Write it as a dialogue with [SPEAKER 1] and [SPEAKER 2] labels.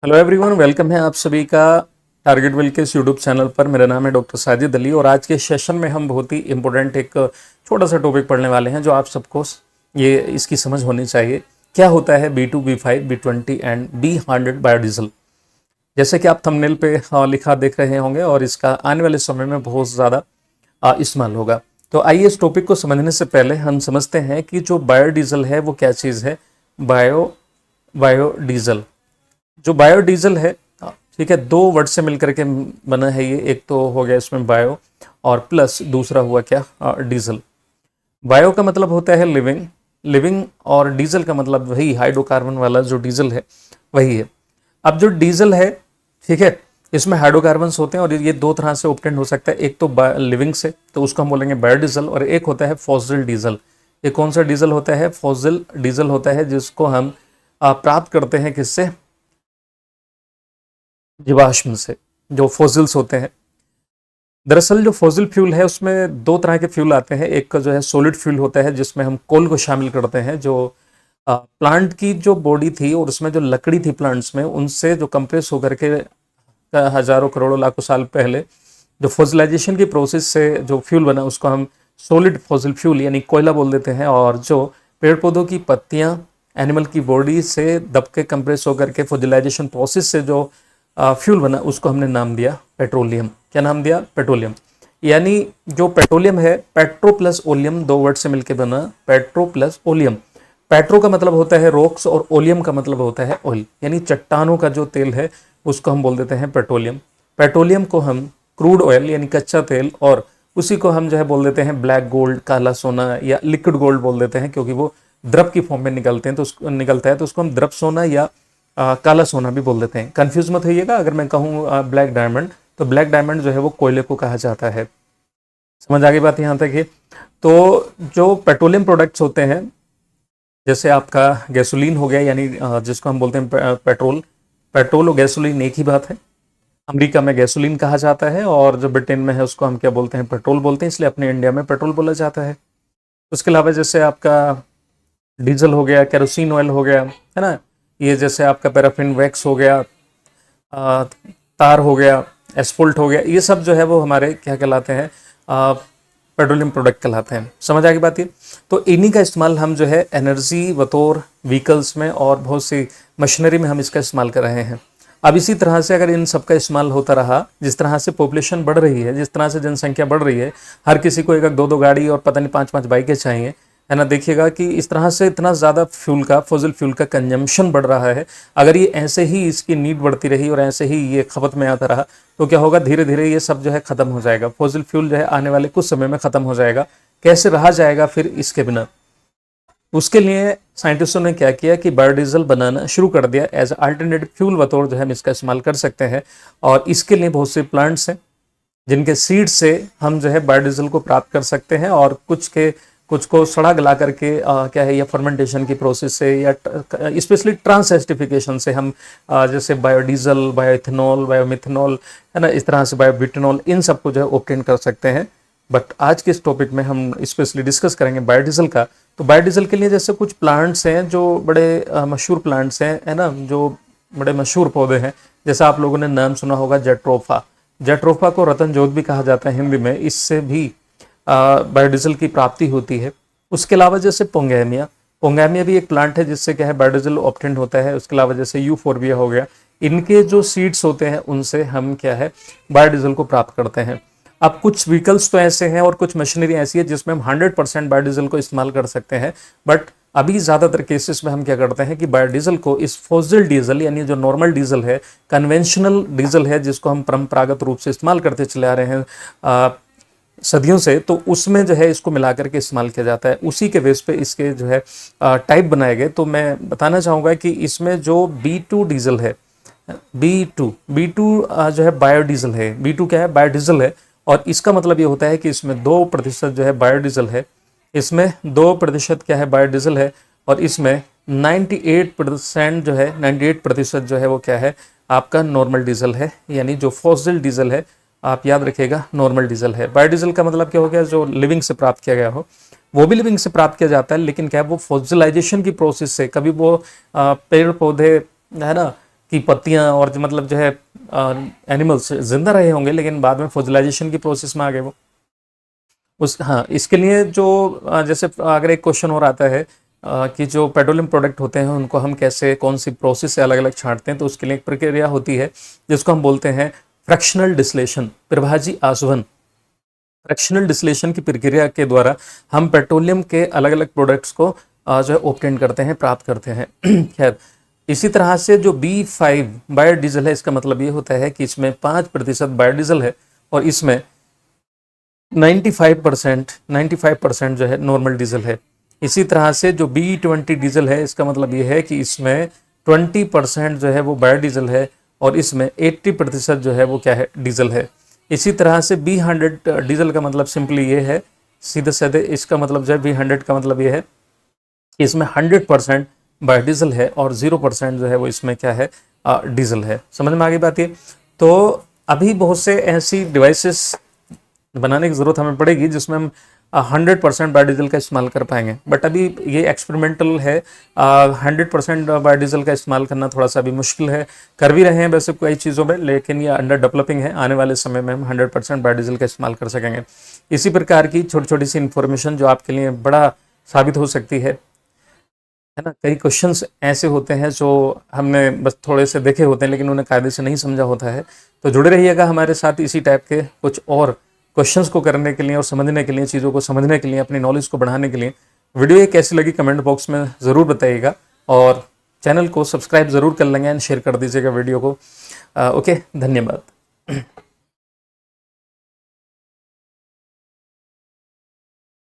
[SPEAKER 1] Hello everyone, welcome है आप सभी का टारगेट वेल के इस यूट्यूब चैनल पर। मेरा नाम है डॉक्टर साजिद अली और आज के सेशन में हम बहुत ही इंपॉर्टेंट एक छोटा सा टॉपिक पढ़ने वाले हैं जो आप सबको ये इसकी समझ होनी चाहिए। क्या होता है B2, B5, B20 and B100 biodiesel. जैसे कि आप थंबनेल पे लिखा देख रहे होंगे और इसका आने वाले समय में बहुत ज़्यादा इस्तेमाल होगा। तो आइए इस टॉपिक को समझने से पहले हम समझते हैं कि जो बायोडीजल है वो क्या चीज़ है। बायोडीजल जो बायोडीजल है, ठीक है, दो वर्ड से मिलकर के बना है ये। एक तो हो गया इसमें बायो और प्लस दूसरा हुआ क्या, डीजल। बायो का मतलब होता है लिविंग और डीजल का मतलब वही हाइड्रोकार्बन वाला जो डीजल है वही है। अब जो डीजल है, ठीक है, इसमें हाइड्रोकार्बन्स होते हैं और ये दो तरह से ऑब्टेन हो सकता है। एक तो लिविंग से, तो उसको हम बोलेंगे बायोडीजल, और एक होता है फॉसिल डीजल। ये कौन सा डीजल होता है? फॉसिल डीजल होता है, जिसको हम प्राप्त करते हैं किससे? जीवाश्म से, जो फॉसिल्स होते हैं। दरअसल जो फॉसिल फ्यूल है उसमें दो तरह के फ्यूल आते हैं। एक जो है सॉलिड फ्यूल होता है जिसमें हम कोल को शामिल करते हैं, जो प्लांट की जो बॉडी थी और उसमें जो लकड़ी थी प्लांट्स में, उनसे जो कंप्रेस होकर के हजारों करोड़ों लाखों साल पहले जो फॉसिलाइजेशन की प्रोसेस से जो फ्यूल बना उसको हम सॉलिड फॉसिल फ्यूल यानी कोयला बोल देते हैं। और जो पेड़ पौधों की पत्तियां एनिमल की बॉडी से दब के कंप्रेस होकर के फॉसिलाइजेशन प्रोसेस से जो फ्यूल बना उसको हमने नाम दिया पेट्रोलियम। क्या नाम दिया? पेट्रोलियम। यानी जो पेट्रोलियम है, पेट्रो प्लस ओलियम, दो वर्ड से मिलकर बना पेट्रो प्लस ओलियम। पेट्रो का मतलब होता है रॉक्स और ओलियम का मतलब होता है ऑयल, यानी चट्टानों का जो तेल है उसको हम बोल देते हैं पेट्रोलियम। पेट्रोलियम को हम क्रूड ऑयल यानी कच्चा तेल, और उसी को हम जो है बोल देते हैं ब्लैक गोल्ड, काला सोना या लिक्विड गोल्ड बोल देते हैं, क्योंकि वो द्रव की फॉर्म में निकलते हैं तो निकलता है तो उसको हम द्रव सोना या काला सोना भी बोल देते हैं। कंफ्यूज मत होइएगा, अगर मैं कहूँ ब्लैक डायमंड, तो ब्लैक डायमंड जो है वो कोयले को कहा जाता है। समझ आ गई बात यहाँ तक है? तो जो पेट्रोलियम प्रोडक्ट्स होते हैं, जैसे आपका गैसोलीन हो गया, यानी जिसको हम बोलते हैं पेट्रोल और गैसोलीन एक ही बात है। अमेरिका में गैसोलीन कहा जाता है और जो ब्रिटेन में है उसको हम क्या बोलते हैं? पेट्रोल बोलते हैं, इसलिए अपने इंडिया में पेट्रोल बोला जाता है। उसके अलावा जैसे आपका डीजल हो गया, केरोसिन ऑयल हो गया, है ना, ये जैसे आपका पैराफिन वैक्स हो गया, तार हो गया, एस्फोल्ट हो गया, ये सब जो है वो हमारे क्या कहलाते हैं? पेट्रोलियम प्रोडक्ट कहलाते हैं। समझ आ गई बात ये? तो इन्हीं का इस्तेमाल हम जो है एनर्जी बतौर व्हीकल्स में और बहुत सी मशीनरी में हम इसका इस्तेमाल कर रहे हैं। अब इसी तरह से अगर इन सब का इस्तेमाल होता रहा, जिस तरह से पॉपुलेशन बढ़ रही है, जिस तरह से जनसंख्या बढ़ रही है, हर किसी को एक दो गाड़ी और पता नहीं 5 बाइकें चाहिए, है ना, देखिएगा कि इस तरह से इतना ज़्यादा फॉसिल फ्यूल का कंजम्पशन बढ़ रहा है। अगर ये ऐसे ही इसकी नीड बढ़ती रही और ऐसे ही ये खपत में आता रहा तो क्या होगा? धीरे धीरे ये सब जो है ख़त्म हो जाएगा। फॉसिल फ्यूल जो है आने वाले कुछ समय में ख़त्म हो जाएगा। कैसे रहा जाएगा फिर इसके बिना? उसके लिए साइंटिस्टों ने क्या किया कि बायोडीजल बनाना शुरू कर दिया एज अल्टरनेटिव फ्यूल बतौर जो है हम इसका इस्तेमाल कर सकते हैं। और इसके लिए बहुत से प्लांट्स हैं जिनके सीड से हम जो है बायोडीजल को प्राप्त कर सकते हैं, और कुछ को सड़ा गला करके क्या है, या फर्मेंटेशन की प्रोसेस से या स्पेशली ट्रांसएस्टिफिकेशन से हम जैसे बायोडीजल, बायोइथेनॉल, बायोमिथेनॉल, है ना, इस तरह से बायोब्यूटेनॉल, इन सब को जो है ऑब्टेन कर सकते हैं। बट आज के इस टॉपिक में हम स्पेशली डिस्कस करेंगे बायोडीजल का। तो बायोडीजल के लिए जैसे कुछ प्लांट्स हैं जो बड़े मशहूर प्लांट्स हैं, है ना, जो बड़े मशहूर पौधे हैं। जैसे आप लोगों ने नाम सुना होगा जेट्रोफा। जेट्रोफा को रतन जोत भी कहा जाता है हिंदी में, इससे भी बायोडीजल की प्राप्ति होती है। उसके अलावा जैसे पोंगैमिया भी एक प्लांट है जिससे क्या है बायोडीजल ऑब्टेन होता है। उसके अलावा जैसे यूफोर्बिया हो गया, इनके जो सीड्स होते हैं उनसे हम क्या है बायोडीजल को प्राप्त करते हैं। अब कुछ व्हीकल्स तो ऐसे हैं और कुछ मशीनरी ऐसी है जिसमें हम 100% बायोडीजल को इस्तेमाल कर सकते हैं। बट अभी ज़्यादातर केसेस में हम क्या करते हैं कि बायोडीजल को इस फॉसिल डीजल यानी जो नॉर्मल डीजल है, कन्वेंशनल डीजल है, जिसको हम परंपरागत रूप से इस्तेमाल करते चले आ रहे हैं सदियों से, तो उसमें जो है इसको मिलाकर के इस्तेमाल किया जाता है। उसी के बेस पे इसके जो है टाइप बनाए गए। तो मैं बताना चाहूँगा कि इसमें जो B2 डीजल है, B2 जो है बायोडीजल है। B2 क्या है? बायोडीजल है। और इसका मतलब ये होता है कि इसमें 2% जो है बायोडीजल है, इसमें 2% क्या है बायोडीजल है, और इसमें 98% जो है 98% जो है वो क्या है आपका नॉर्मल डीजल है, यानी जो फॉसिल डीजल है, आप याद रखिएगा, नॉर्मल डीजल है। बायोडीजल का मतलब क्या हो गया? जो लिविंग से प्राप्त किया गया हो, वो भी लिविंग से प्राप्त किया जाता है, लेकिन क्या है वो फॉसिलाइजेशन की प्रोसेस से, कभी वो पेड़ पौधे, है ना, की पत्तियां और जो मतलब जो है एनिमल्स जिंदा रहे होंगे, लेकिन बाद में फॉसिलाइजेशन की प्रोसेस में आ गए वो। उस हाँ, इसके लिए जो जैसे अगर एक क्वेश्चन और आता है कि जो पेट्रोलियम प्रोडक्ट होते हैं उनको हम कैसे, कौन सी प्रोसेस से अलग अलग छांटते हैं, तो उसके लिए एक प्रक्रिया होती है जिसको हम बोलते हैं फ्रैक्शनल डिस्लेशन, प्रभाजी आसवन। फ्रैक्शनल डिस्लेशन की प्रक्रिया के द्वारा हम पेट्रोलियम के अलग अलग प्रोडक्ट्स को जो है ऑब्टेन करते हैं, प्राप्त करते हैं। खैर, इसी तरह से जो B5 बायोडीजल है, इसका मतलब ये होता है कि इसमें 5% बायोडीजल है और इसमें 95% जो है नॉर्मल डीजल है। इसी तरह से जो B20 डीजल है, इसका मतलब ये है कि इसमें 20% जो है वो बायोडीजल है और इसमें 80% जो है वो क्या है, डीजल है। इसी तरह से B100 डीजल का मतलब सिंपली ये है, सीधे सीधे इसका मतलब जो है B100 का मतलब ये है कि इसमें 100% बायोडीजल है और 0% जो है वो इसमें क्या है, डीजल है। समझ में आ गई बात ये। तो अभी बहुत से ऐसी डिवाइसेस बनाने की ज़रूरत हमें पड़ेगी जिसमें हम 100% बायोडीजल का इस्तेमाल कर पाएंगे, बट अभी ये एक्सपेरिमेंटल है। 100% बायोडीजल का इस्तेमाल करना थोड़ा सा अभी मुश्किल है। कर भी रहे हैं वैसे कई चीज़ों में, लेकिन ये अंडर डेवलपिंग है। आने वाले समय में हम 100% बायोडीजल का इस्तेमाल कर सकेंगे। इसी प्रकार की छोटी छोटी सी इन्फॉर्मेशन जो आपके लिए बड़ा साबित हो सकती है ना। कई क्वेश्चंस ऐसे होते हैं जो हमने बस थोड़े से देखे होते हैं लेकिन उन्हें कायदे से नहीं समझा होता है। तो जुड़े रहिएगा हमारे साथ इसी टाइप के कुछ और क्वेश्चंस को करने के लिए और समझने के लिए, चीज़ों को समझने के लिए, अपनी नॉलेज को बढ़ाने के लिए। वीडियो ये कैसी लगी कमेंट बॉक्स में ज़रूर बताइएगा और चैनल को सब्सक्राइब ज़रूर कर लेंगे एंड शेयर कर दीजिएगा वीडियो को। ओके, धन्यवाद।